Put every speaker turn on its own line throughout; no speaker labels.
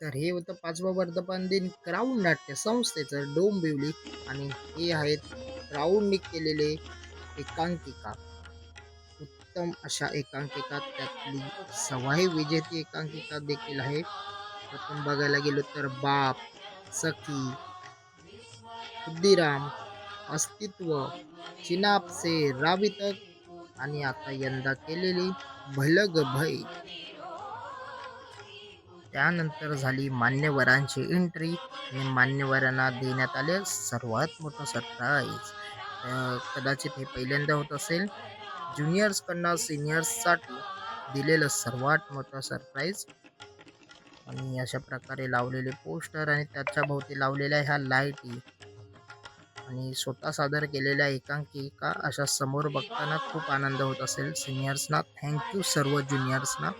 तर हे होतं 5वं वर्धापन दिन क्राऊन नाट्य संस्थेचं डोंबिवली आणि हे आहेत क्राऊननी केलेले एकांकिका. उत्तम अशा एकांकिका त्यातली सवाई विजेती एकांकिका देखील आहे. प्रथम बघायला गेलो तर बाप, सखी, खुद्दीराम, अस्तित्व, चिनापसे, राबितक आणि आता यंदा केलेली भलग भय. त्यानंतर झाली मान्यवरांची एंट्री आणि मान्यवरांना देण्यात आले सर्वात मोठं सरप्राईज. कदाचित हे पहिल्यांदा होत असेल ज्युनियर्सकडनं सिनियर्ससाठी दिलेलं सर्वात मोठं सरप्राईज. आणि अशा प्रकारे लावलेले पोस्टर आणि त्याच्या भोवती लावलेल्या ह्या लाईटी आणि स्वतः सादर केलेल्या एकांकिका अशा समोर बघताना खूप आनंद होत असेल सिनियर्सना. थँक्यू सर्व ज्युनियर्सना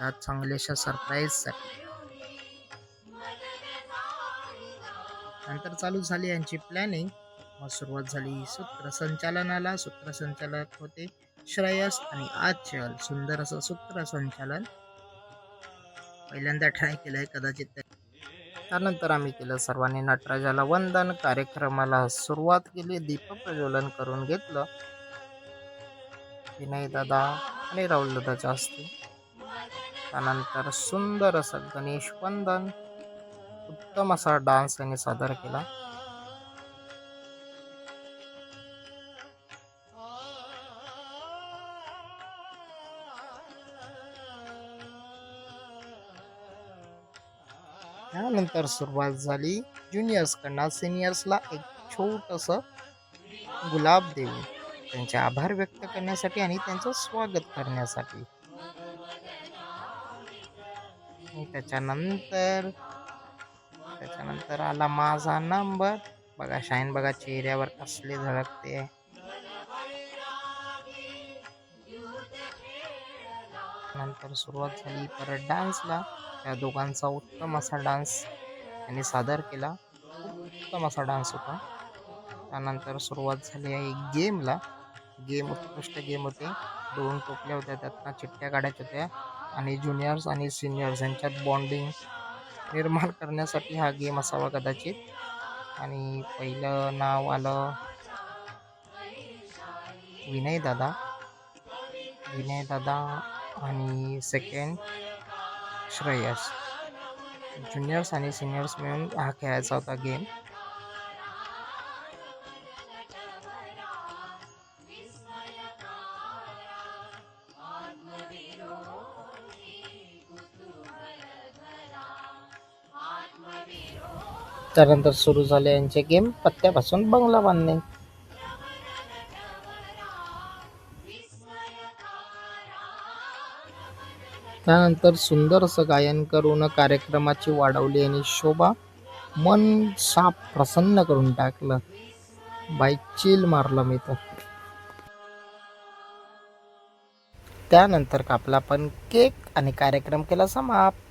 या चांगल्याशा सरप्राईजसाठी. नंतर चालू झाली यांची प्लॅनिंग. मग सुरुवात झाली सूत्रसंचालनाला. सूत्रसंचालक होते श्रेयस आणि आचल. सुंदर असं सूत्रसंचालन पहिल्यांदा ट्राय केलंय कदाचित. त्यानंतर आम्ही केलं सर्वांनी नटराजाला वंदन. कार्यक्रमाला सुरुवात केली. दीप प्रज्वलन करून घेतलं विनय दादा आणि राहुल दादाच्या हस्ते. त्यानंतर सुंदर असं गणेश वंदन. उत्तम असा डान्स यांनी सादर केला. त्यानंतर सुरुवात झाली ज्युनियर्सकडनं सिनियर्सला एक छोटंसं गुलाब देऊन त्यांचे आभार व्यक्त करण्यासाठी आणि त्यांचं स्वागत करण्यासाठी. आणि त्याच्यानंतर आला माझा नंबर. बघा शाईन बघा चेहऱ्यावर कसले झळकते. नंतर सुरुवात झाली परत डान्सला. त्या दोघांचा उत्तम असा डान्स त्यांनी सादर केला. उत्तम असा डान्स होता. त्यानंतर सुरुवात झाली आहे गेमला. गेम उत्कृष्ट गेम होते. 2 टोपल्या होत्या त्यातनं चिठ्ठ्या काढायच्या होत्या आणि ज्युनियर्स आणि सिनियर्स यांच्यात बॉन्डिंग निर्माण करण्यासाठी हा गेम असावा कदाचित. आणि पहिलं नाव आलं विनय दादा आणि सेकंड श्रेयस. ज्युनियर्स आणि सिनियर्स मिळून हा खेळायचा होता गेम. त्यानंतर सुरू झाले यांचे गेम पत्त्यापासून बंगला बांधणे. त्यानंतर सुंदर असं गायन करून कार्यक्रमाची वाढवली आणि शोभा. मन साफ प्रसन्न करून टाकलं. बाईक चिल मारलं मी तर. त्यानंतर कापला पण केक आणि कार्यक्रम केला समाप्त.